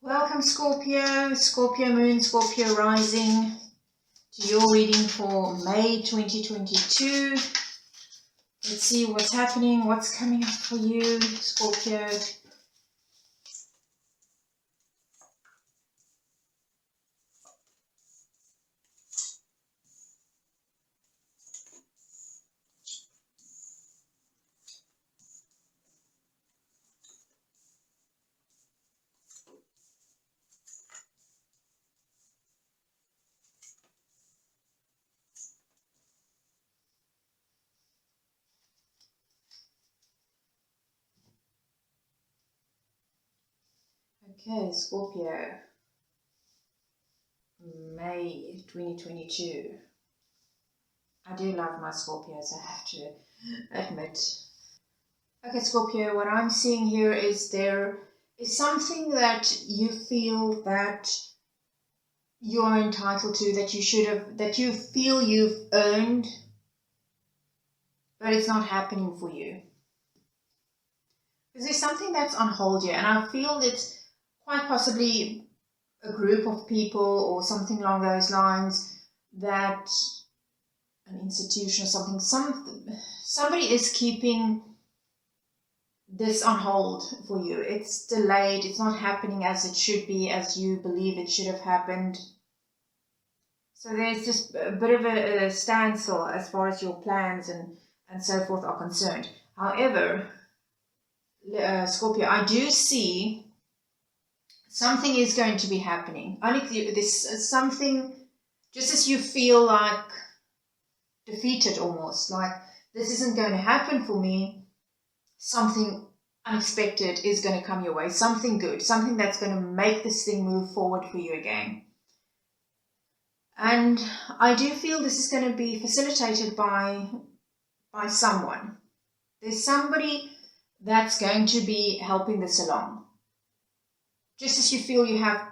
Welcome Scorpio, Scorpio Moon, Scorpio Rising to your reading for May 2022. Let's see what's happening, what's coming up for you, Scorpio. Okay, Scorpio, May 2022. I do love my Scorpios, I have to admit. Okay, Scorpio, what I'm seeing here is there is something that you feel that you're entitled to, that you should have, that you feel you've earned, but it's not happening for you. Because there's something that's on hold here, and I feel it's quite possibly a group of people or something along those lines, that an institution or something, somebody is keeping this on hold for you. It's delayed, it's not happening as it should be, as you believe it should have happened. So there's just a bit of a standstill as far as your plans and so forth are concerned. However, Scorpio, I do see something is going to be happening. This something, just as you feel like defeated almost, like this isn't going to happen for me, something unexpected is going to come your way, something good, something that's going to make this thing move forward for you again. And I do feel this is going to be facilitated by someone. There's somebody that's going to be helping this along. Just as you feel you have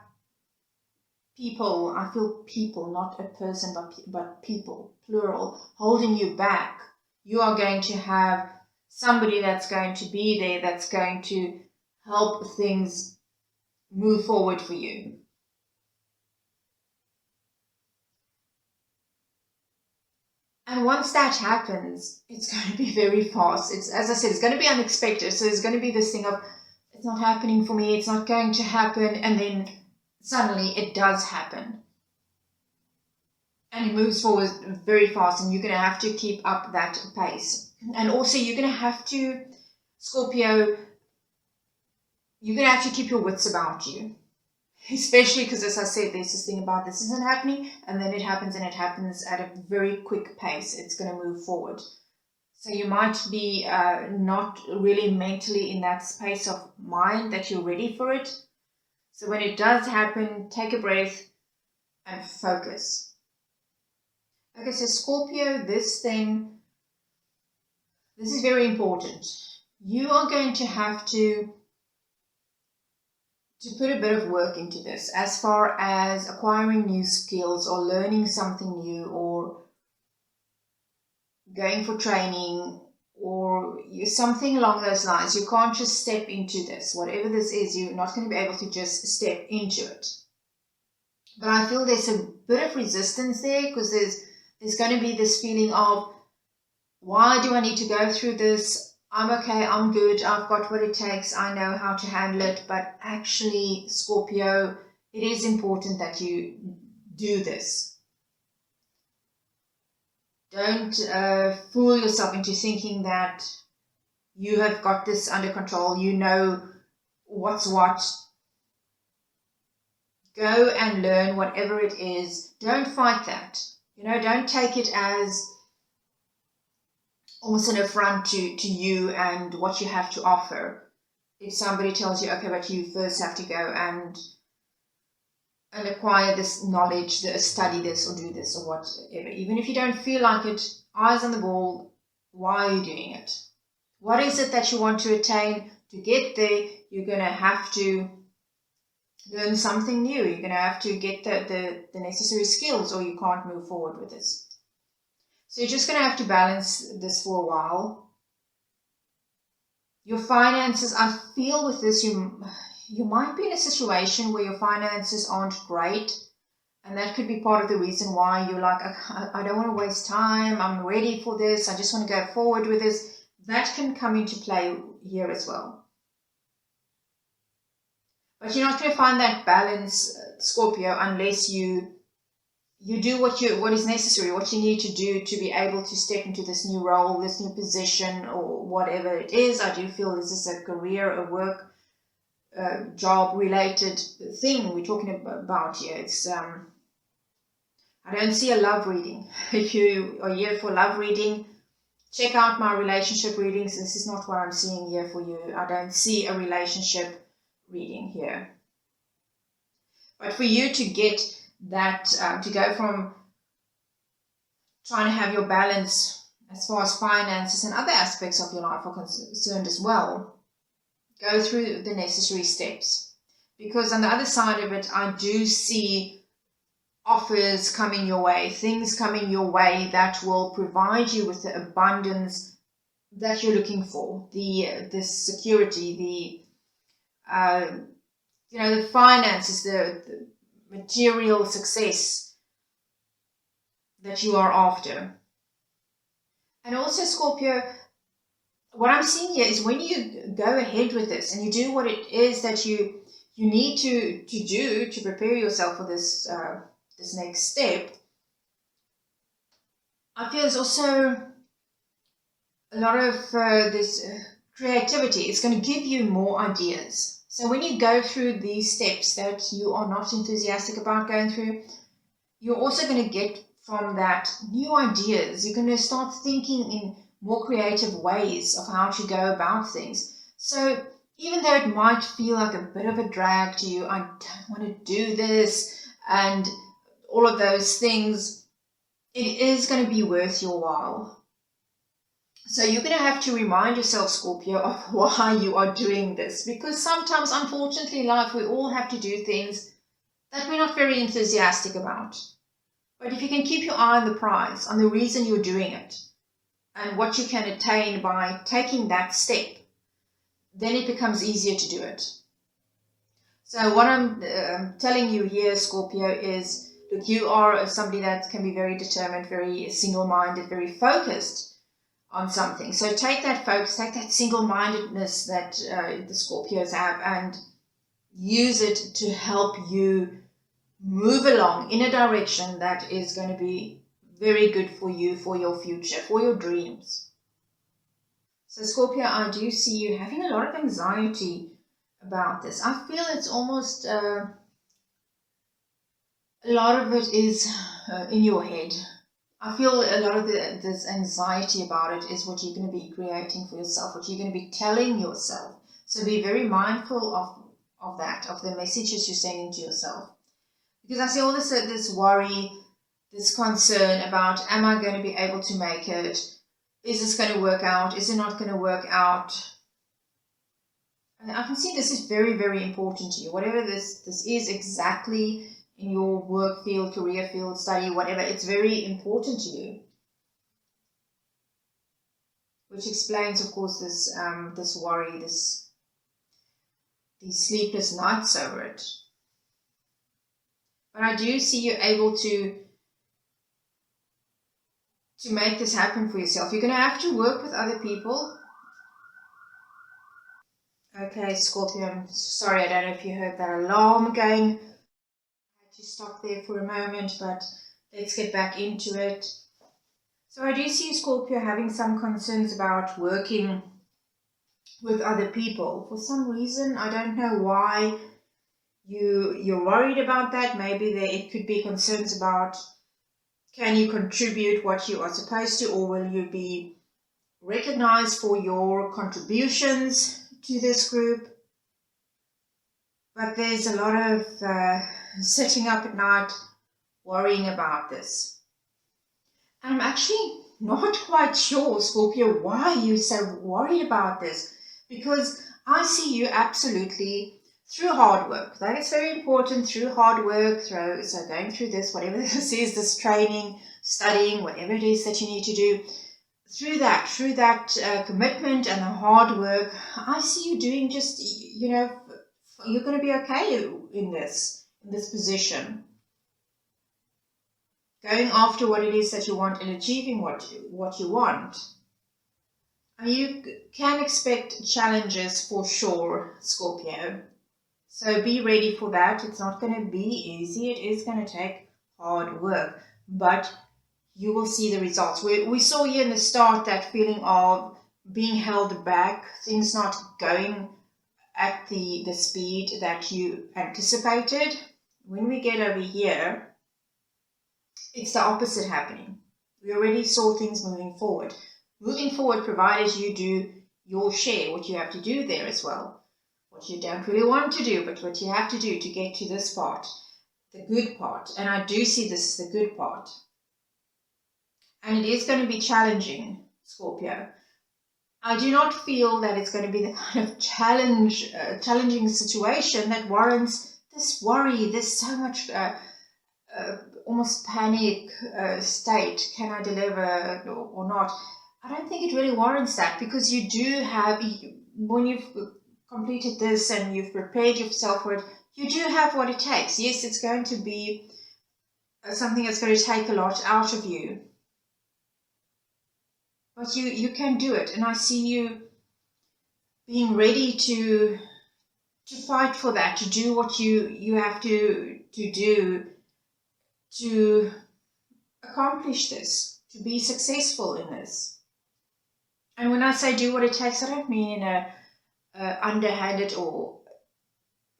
people, I feel people, not a person, but people, plural, holding you back. You are going to have somebody that's going to be there, that's going to help things move forward for you. And once that happens, it's going to be very fast. It's, as I said, it's going to be unexpected. So there's going to be this thing of, it's not happening for me, it's not going to happen, and then suddenly it does happen. And it moves forward very fast, and you're going to have to keep up that pace. And also you're going to have to, Scorpio, you're going to have to keep your wits about you. Especially because, as I said, there's this thing about this isn't happening, and then it happens, and it happens at a very quick pace. It's going to move forward. So you might be not really mentally in that space of mind that you're ready for it. So when it does happen, take a breath and focus. Okay, so Scorpio, this is very important. You are going to have to put a bit of work into this, as far as acquiring new skills or learning something new or going for training or something along those lines. You can't just step into this. Whatever this is, you're not going to be able to just step into it. But I feel there's a bit of resistance there, because there's going to be this feeling of, why do I need to go through this? I'm okay, I'm good, I've got what it takes, I know how to handle it. But actually, Scorpio, it is important that you do this. Don't fool yourself into thinking that you have got this under control, you know what's what. Go and learn whatever it is. Don't fight that. Don't take it as almost an affront to you and what you have to offer. If somebody tells you, okay, but you first have to go and acquire this knowledge, study this or do this or whatever. Even if you don't feel like it, eyes on the ball, why are you doing it? What is it that you want to attain? To get there, you're going to have to learn something new. You're going to have to get the necessary skills, or you can't move forward with this. So you're just going to have to balance this for a while. Your finances, I feel with this, you might be in a situation where your finances aren't great. And that could be part of the reason why you're like, I don't want to waste time. I'm ready for this. I just want to go forward with this. That can come into play here as well. But you're not going to find that balance, Scorpio, unless you do what is necessary, what you need to do to be able to step into this new role, this new position, or whatever it is. I do feel this is a career, a work, job related thing we're talking about here. It's I don't see a love reading. If you are here for love reading, check out my relationship readings. This is not what I'm seeing here for you. I don't see a relationship reading here. But for you to get that, to go from trying to have your balance as far as finances and other aspects of your life are concerned as well, go through the necessary steps. Because on the other side of it, I do see offers coming your way, things coming your way that will provide you with the abundance that you're looking for, the security, the finances, the material success that you are after. And also, Scorpio, what I'm seeing here is when you go ahead with this and you do what it is that you need to do to prepare yourself for this this next step, I feel there's also a lot of this creativity. It's going to give you more ideas. So when you go through these steps that you are not enthusiastic about going through, you're also going to get from that new ideas. You're going to start thinking in more creative ways of how to go about things. So even though it might feel like a bit of a drag to you, I don't want to do this, and all of those things, it is going to be worth your while. So you're going to have to remind yourself, Scorpio, of why you are doing this. Because sometimes, unfortunately, in life, we all have to do things that we're not very enthusiastic about. But if you can keep your eye on the prize, on the reason you're doing it, and what you can attain by taking that step, then it becomes easier to do it. So what I'm telling you here, Scorpio, is look, you are somebody that can be very determined, very single-minded, very focused on something. So take that focus, take that single-mindedness that the Scorpios have, and use it to help you move along in a direction that is going to be very good for you, for your future, for your dreams. So Scorpio, I do see you having a lot of anxiety about this. I feel it's almost a lot of it is in your head. I feel a lot of this anxiety about it is what you're going to be creating for yourself, what you're going to be telling yourself. So be very mindful of that, of the messages you're sending to yourself. Because I see all this worry, this concern about, am I going to be able to make it? Is this going to work out? Is it not going to work out? And I can see this is very, very important to you. Whatever this is exactly in your work field, career field, study, whatever, it's very important to you. Which explains, of course, this worry, these sleepless nights over it. But I do see you able to make this happen for yourself. You're going to have to work with other people. Okay, Scorpio, I'm sorry, I don't know if you heard that alarm going. I had to stop there for a moment, but let's get back into it. So I do see Scorpio having some concerns about working with other people. For some reason, I don't know why you're worried about that. Maybe it could be concerns about, can you contribute what you are supposed to, or will you be recognized for your contributions to this group? But there's a lot of sitting up at night worrying about this. And I'm actually not quite sure, Scorpio, why you're so worried about this. Because I see you absolutely through hard work. That is very important, through hard work, so going through this, whatever this is, this training, studying, whatever it is that you need to do, through that commitment and the hard work, I see you doing just, you're going to be okay in this position. Going after what it is that you want and achieving what you want. You can expect challenges for sure, Scorpio. So be ready for that. It's not going to be easy. It is going to take hard work, but you will see the results. We saw here in the start that feeling of being held back, things not going at the speed that you anticipated. When we get over here, it's the opposite happening. We already saw things moving forward. Moving forward, provided you do your share, what you have to do there as well. What you don't really want to do, but what you have to do to get to this part, the good part. And I do see this as the good part. And it is going to be challenging, Scorpio. I do not feel that it's going to be the kind of challenging situation that warrants this worry, this so much almost panic state. Can I deliver or not? I don't think it really warrants that, because you do have, when you've completed this and you've prepared yourself for it, you do have what it takes. Yes, it's going to be something that's going to take a lot out of you, but you can do it. And I see you being ready to fight for that, to do what you have to do to accomplish this, to be successful in this. And when I say do what it takes, I don't mean in a underhanded or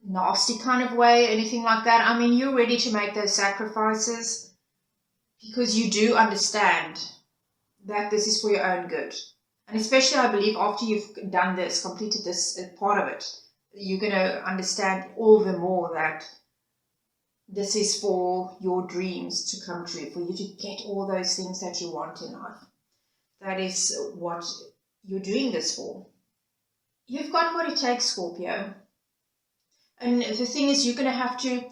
nasty kind of way, anything like that. I mean, you're ready to make those sacrifices because you do understand that this is for your own good. And especially, I believe, after you've done this, completed this part of it, you're going to understand all the more that this is for your dreams to come true, for you to get all those things that you want in life. That is what you're doing this for. You've got what it takes, Scorpio. And the thing is, you're going to have to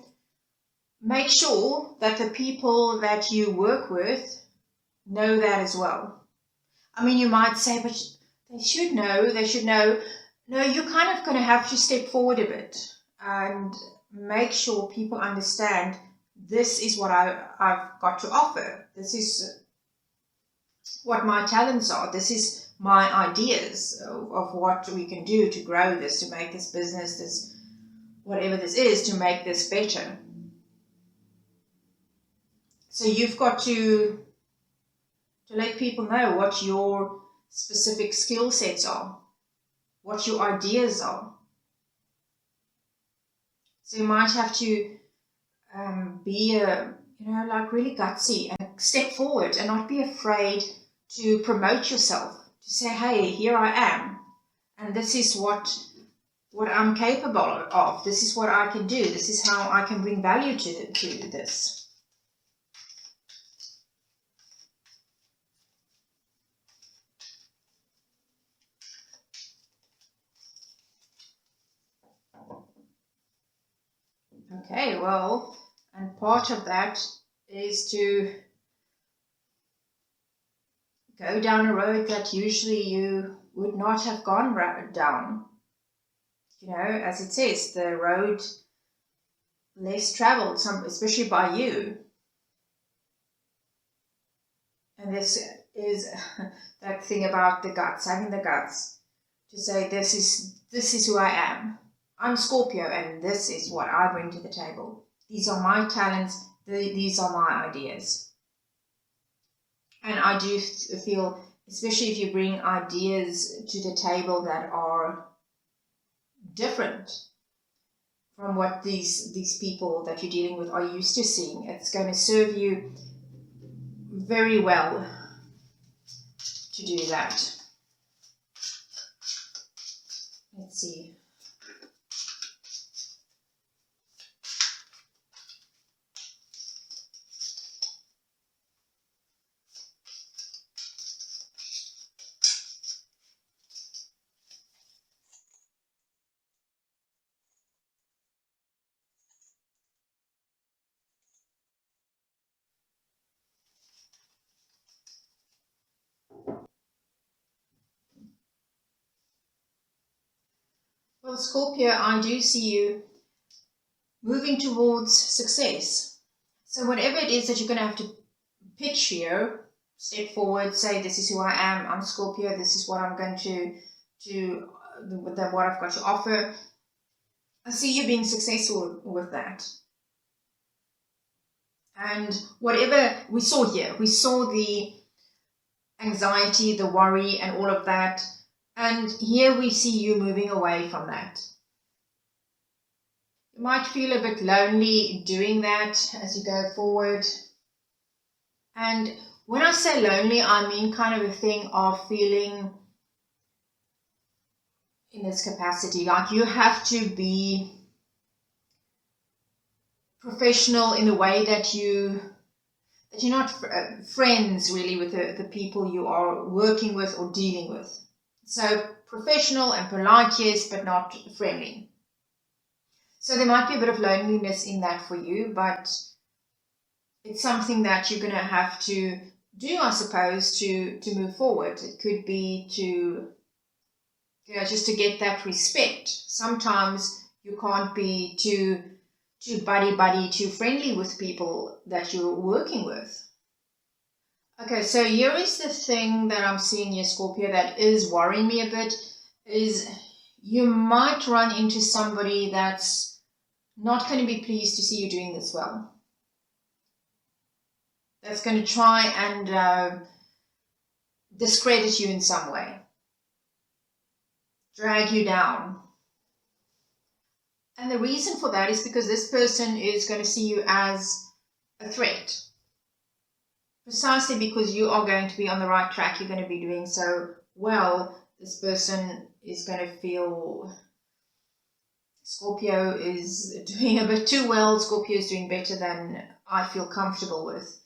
make sure that the people that you work with know that as well. I mean, you might say, but they should know. No, you're kind of going to have to step forward a bit and make sure people understand this is what I've got to offer. This is what my talents are. This is my ideas of what we can do to grow this, to make this business, this whatever this is, to make this better. So you've got to let people know what your specific skill sets are, what your ideas are. So you might have to be like really gutsy and step forward and not be afraid to promote yourself, to say, hey, here I am, and this is what I'm capable of. This is what I can do. This is how I can bring value to this. Okay, well, and part of that is to go down a road that usually you would not have gone down. You know, as it says, the road less traveled, especially by you. And this is that thing about the guts, having the guts to say, this is who I am. I'm Scorpio, and this is what I bring to the table. These are my talents. These are my ideas. And I do feel, especially if you bring ideas to the table that are different from what these people that you're dealing with are used to seeing, it's going to serve you very well to do that. Let's see. Well, Scorpio, I do see you moving towards success. So whatever it is that you're going to have to pitch here, step forward, say, this is who I am, I'm Scorpio, this is what I'm going to what I've got to offer. I see you being successful with that. And whatever we saw here, we saw the anxiety, the worry, and all of that. And here we see you moving away from that. You might feel a bit lonely doing that as you go forward. And when I say lonely, I mean kind of a thing of feeling in this capacity, like you have to be professional in the way that you're not friends really with the people you are working with or dealing with. So professional and polite, yes, but not friendly. So there might be a bit of loneliness in that for you, but it's something that you're going to have to do, I suppose, to move forward. It could be to, just to get that respect. Sometimes you can't be too buddy, too friendly with people that you're working with. Okay, so here is the thing that I'm seeing here, Scorpio, that is worrying me a bit, is you might run into somebody that's not going to be pleased to see you doing this well. That's going to try and discredit you in some way, drag you down. And the reason for that is because this person is going to see you as a threat. Precisely because you are going to be on the right track, you're going to be doing so well, this person is going to feel Scorpio is doing a bit too well, Scorpio is doing better than I feel comfortable with.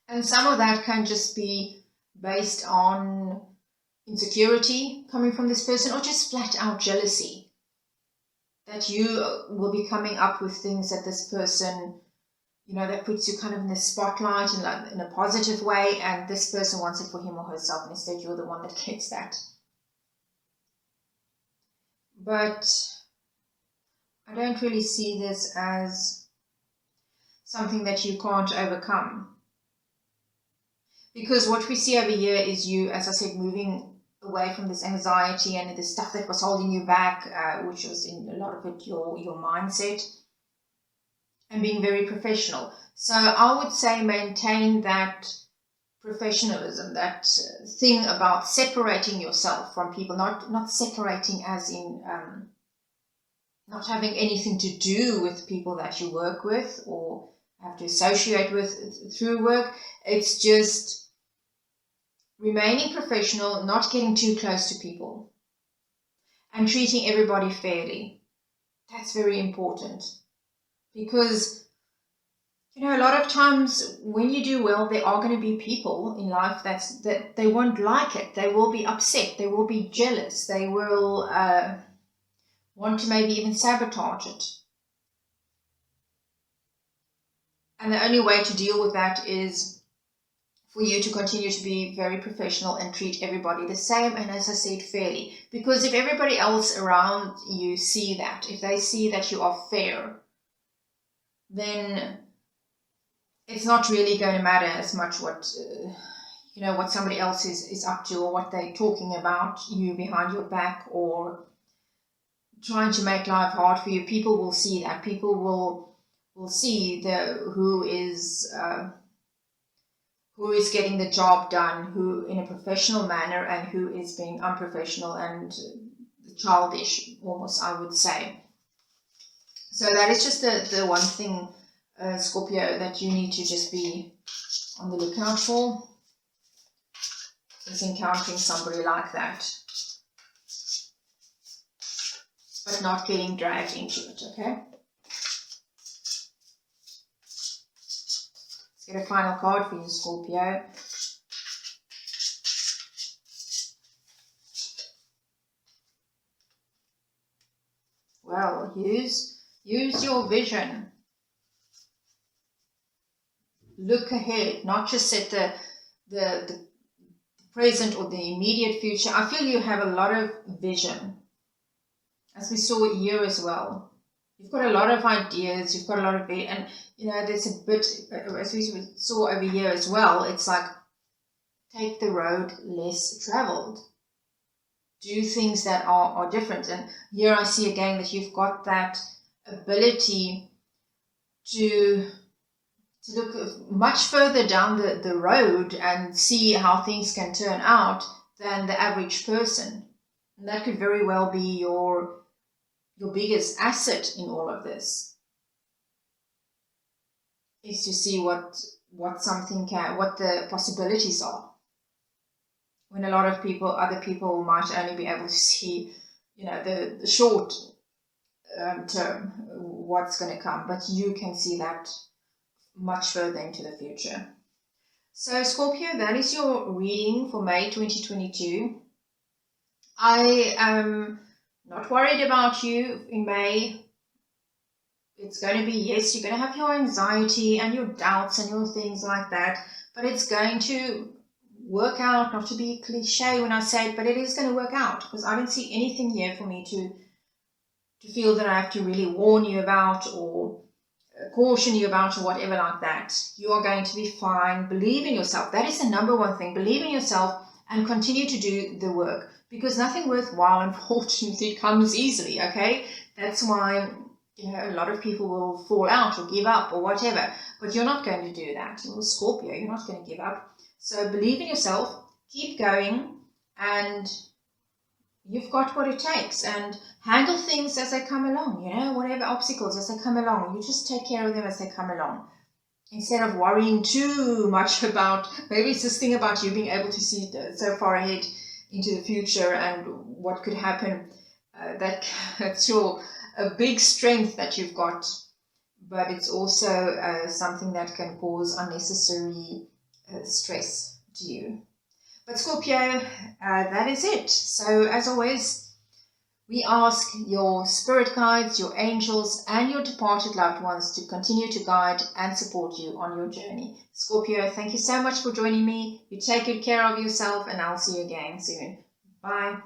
And some of that can just be based on insecurity coming from this person, or just flat out jealousy. That you will be coming up with things that this person, that puts you kind of in the spotlight in a positive way, and this person wants it for him or herself, and instead you're the one that gets that. But I don't really see this as something that you can't overcome. Because what we see over here is you, as I said, moving away from this anxiety and the stuff that was holding you back, which was in a lot of it your mindset, and being very professional. So I would say maintain that professionalism, that thing about separating yourself from people, not separating as in not having anything to do with people that you work with or have to associate with through work. It's just remaining professional, not getting too close to people, and treating everybody fairly. That's very important, because a lot of times when you do well, there are going to be people in life that they won't like it. They will be upset. They will be jealous. They will want to maybe even sabotage it. And the only way to deal with that is for you to continue to be very professional and treat everybody the same, and as I said, fairly. Because if everybody else around you see that, if they see that you are fair, then it's not really going to matter as much what what somebody else is up to, or what they're talking about you behind your back, or trying to make life hard for you. People will see that. People will see who is getting the job done, who in a professional manner, and who is being unprofessional and childish, almost, I would say. So that is just the one thing, Scorpio, that you need to just be on the lookout for, is encountering somebody like that, but not getting dragged into it, okay? Let's get a final card for you, Scorpio. Well, use your vision. Look ahead, not just at the present or the immediate future. I feel you have a lot of vision. as we saw here as well. You've got a lot of ideas, you've got a lot of, and there's a bit, as we saw over here as well, it's like, take the road less traveled. Do things that are different. And here I see again that you've got that ability to look much further down the road and see how things can turn out than the average person. And that could very well be your biggest asset in all of this, is to see what the possibilities are. When a lot of other people might only be able to see, the short term, what's going to come, but you can see that much further into the future. So Scorpio, that is your reading for May 2022. I am not worried about you in May. It's going to be, yes, you're going to have your anxiety and your doubts and your things like that, but it's going to work out. Not to be cliche when I say it, but it is going to work out, because I don't see anything here for me to feel that I have to really warn you about or caution you about or whatever like that. You are going to be fine. Believe in yourself. That is the number one thing. Believe in yourself and continue to do the work, because nothing worthwhile, unfortunately, comes easily, okay? That's why a lot of people will fall out or give up or whatever, but you're not going to do that. You're Scorpio, you're not going to give up. So believe in yourself, keep going, and you've got what it takes, and handle things as they come along, whatever obstacles as they come along. You just take care of them as they come along, instead of worrying too much about, maybe it's this thing about you being able to see so far ahead into the future and what could happen. That's a big strength that you've got, but it's also something that can cause unnecessary stress to you. But Scorpio, that is it. So as always, we ask your spirit guides, your angels, and your departed loved ones to continue to guide and support you on your journey. Scorpio, thank you so much for joining me. You take good care of yourself, and I'll see you again soon. Bye.